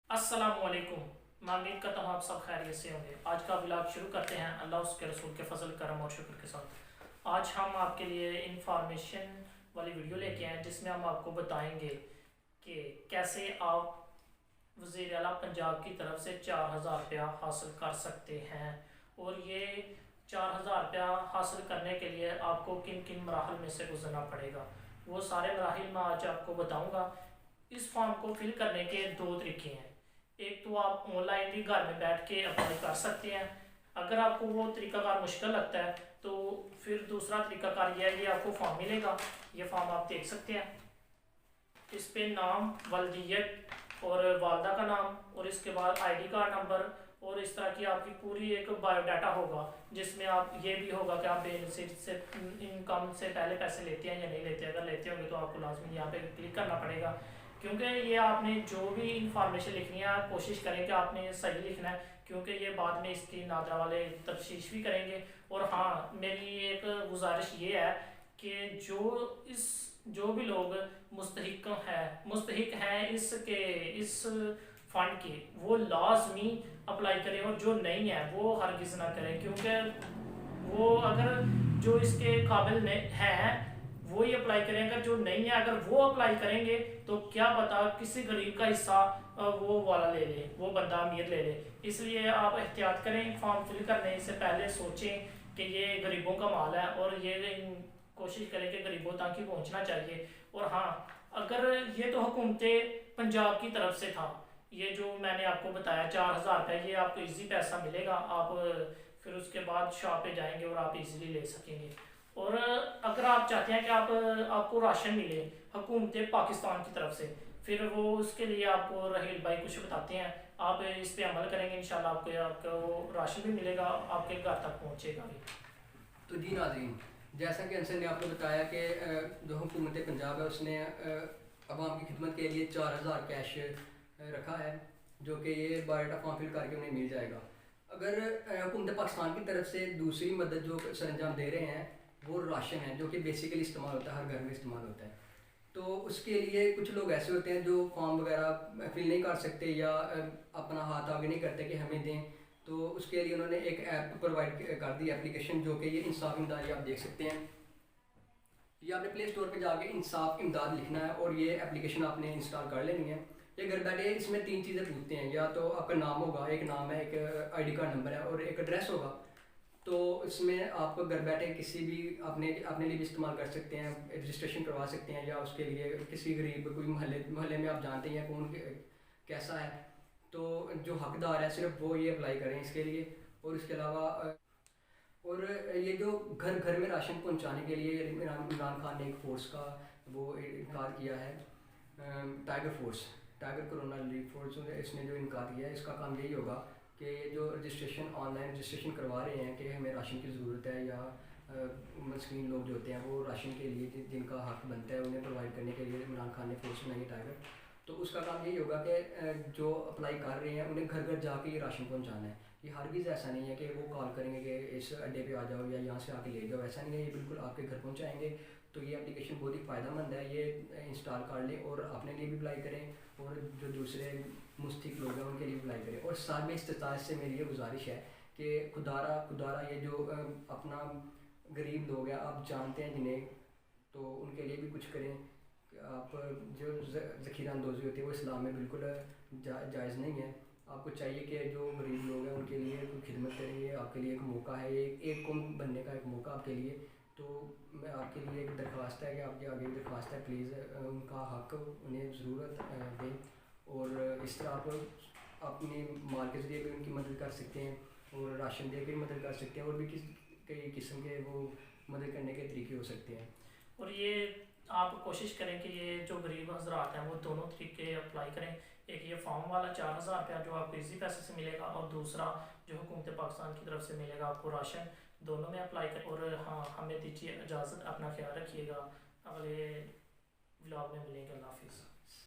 अस्सलामुअलैकुम। मैं उम्मीद करता हूँ आप सब खैरियत से होंगे। आज का व्लॉग शुरू करते हैं अल्लाह उसके रसूल के फजल करम और शुक्र के साथ। आज हम आपके लिए इंफॉर्मेशन वाली वीडियो लेके आए जिसमें हम आपको बताएंगे कि कैसे आप वज़ीर आला पंजाब की तरफ से 4000 रुपया हासिल कर सकते हैं, और ये 4000 रुपया हासिल करने के लिए आपको किन किन मराहल में से गुजरना पड़ेगा, वो सारे मराहल मैं आज आपको बताऊँगा। इस फॉर्म को फिल करने के दो तरीके हैं। एक तो आप ऑनलाइन भी घर में बैठ के अप्लाई कर सकते हैं। अगर आपको वो तरीकाकार मुश्किल लगता है तो फिर दूसरा तरीकाकार यह है कि आपको फॉर्म मिलेगा। ये फॉर्म आप देख सकते हैं। इस पे नाम, वल्दियत और वालदा का नाम, और इसके बाद आईडी कार्ड नंबर और इस तरह की आपकी पूरी एक बायोडाटा होगा, जिसमें आप ये भी होगा कि आप बेनिफिट से इनकम से पहले पैसे लेते हैं या नहीं लेते। अगर लेते होंगे तो आपको लाजमी यहाँ पे क्लिक करना पड़ेगा, क्योंकि ये आपने जो भी इंफॉर्मेशन लिखनी है कोशिश करें कि आपने सही लिखना है, क्योंकि ये बाद में इसकी नादरा वाले तफ्तीश भी करेंगे। और हाँ, मेरी एक गुजारिश ये है कि जो भी लोग मुस्तहिक हैं इस फंड के, वो लाजमी अप्लाई करें, और जो नहीं है वो हरगिज़ ना करें, क्योंकि वो अगर जो इसके काबिल हैं वो ही अप्लाई करें। अगर जो नहीं है, अगर वो अप्लाई करेंगे तो क्या पता किसी गरीब का हिस्सा वो वाला ले ले, वो बंदा अमीर ले ले। इसलिए आप एहतियात करें, फॉर्म फिल करने से पहले सोचें कि ये गरीबों का माल है, और ये कोशिश करें कि गरीबों तक ही पहुंचना चाहिए। और हाँ, अगर ये तो हुकूमत पंजाब की तरफ से था, ये जो मैंने आपको बताया 4000 रुपये, ये आपको इजी पैसा मिलेगा। आप फिर उसके बाद शॉप पे जाएंगे और आप इजीली ले सकेंगे। और अगर आप चाहते हैं कि आपको राशन मिले हुकूमत पाकिस्तान की तरफ से, फिर वो उसके लिए आपको रहील भाई कुछ बताते हैं। आप इस पे अमल करेंगे, इंशाल्लाह आपको वो राशन भी मिलेगा, आपके घर तक पहुंचेगा भी। तो जी नाज़रीन, जैसा कि अंसर ने आपको बताया कि जो हुकूमत पंजाब है उसने अवाम की खिदमत के लिए 4000 कैश रखा है, जो कि ये बायोडाटा फॉर्म फिल करके उन्हें मिल जाएगा। अगर हुकूमत पाकिस्तान की तरफ से दूसरी मदद जो सरंजाम दे रहे हैं वो राशन है, जो कि बेसिकली इस्तेमाल होता है, हर घर में इस्तेमाल होता है। तो उसके लिए कुछ लोग ऐसे होते हैं जो फॉर्म वगैरह फिल नहीं कर सकते या अपना हाथ आगे नहीं करते कि हमें दें, तो उसके लिए उन्होंने एक ऐप प्रोवाइड कर दी, एप्लीकेशन, जो कि ये इंसाफ इमदाद, ये आप देख सकते हैं। ये आपने प्ले स्टोर पे जाके इंसाफ इमदाद लिखना है और ये एप्लीकेशन आपने इंस्टॉल कर लेनी है। ये घर बैठे इसमें 3 चीज़ें पूछते हैं, या तो आपका नाम होगा, एक नाम है, एक आईडी कार्ड नंबर है और एक एड्रेस होगा। तो इसमें आप घर बैठे किसी भी अपने लिए भी इस्तेमाल कर सकते हैं, रजिस्ट्रेशन करवा सकते हैं, या उसके लिए किसी गरीब कोई मोहल्ले में आप जानते हैं कौन कैसा है, तो जो हकदार है सिर्फ वो ये अप्लाई करें इसके लिए। और इसके अलावा और ये जो घर घर में राशन पहुंचाने के लिए इमरान खान ने एक फोर्स का वो इनकार किया है, टाइगर कोरोना रिलीफ फोर्स, इसने जो इनकार किया है, इसका काम यही होगा कि जो रजिस्ट्रेशन ऑनलाइन रजिस्ट्रेशन करवा रहे हैं कि हमें राशन की ज़रूरत है, या मस्कीन लोग जो होते हैं वो राशन के लिए जिनका हक बनता है उन्हें प्रोवाइड करने के लिए इमरान खान ने फोर्स बनाई टाइगर। तो उसका काम यही होगा कि जो अप्लाई कर रहे हैं उन्हें घर घर जाके ये राशन पहुंचाना है। ये हरगिज़ ऐसा नहीं है कि वो कॉल करेंगे कि इस अड्डे पे आ जाओ या यहाँ से आके ले जाओ, ऐसा नहीं है, ये बिल्कुल आपके घर पहुंचाएंगे। तो ये एप्लीकेशन बहुत ही फ़ायदेमंद है, ये इंस्टॉल कर लें और अपने लिए भी अप्लाई करें, और जो दूसरे मुस्तहिक लोग हैं उनके लिए अप्लाई करें। और साथ में इस्तेताज से मेरी ये गुजारिश है कि खुदारा ये जो अपना गरीब लोग हैं आप जानते हैं जिन्हें, तो उनके लिए भी कुछ करें। आप जो ज़ख़ीरा अंदोज़ी होती है वो इस्लाम में बिल्कुल जायज़ नहीं है। आपको चाहिए कि जो गरीब लोग हैं उनके लिए कोई खिदमत करें, ये आपके लिए एक मौका है, ये एक कौम बनने का एक मौका आपके लिए। तो मैं आपके लिए एक दरख्वास्त है कि आपके आगे एक दरख्वास्त है, प्लीज़ उनका हक उन्हें ज़रूरत दें, और इस तरह आप अपनी माल के ज़रिए भी उनकी मदद कर सकते हैं, और राशन दे के भी मदद कर सकते हैं, और भी कई किस्म के वो मदद करने के तरीके हो सकते हैं। और ये आप कोशिश करें कि ये जो गरीब हजरात हैं वो दोनों तरीके अप्लाई करें। एक ये फॉर्म वाला 4000 रुपया जो आपको इजी पैसे से मिलेगा, और दूसरा जो हुकूमत पाकिस्तान की तरफ से मिलेगा आपको राशन, दोनों में अप्लाई करें। और हाँ, हमें दीजिए इजाज़त, अपना ख्याल रखिएगा, अगले व्लॉग में मिलेंगे। अल्लाह हाफिज़।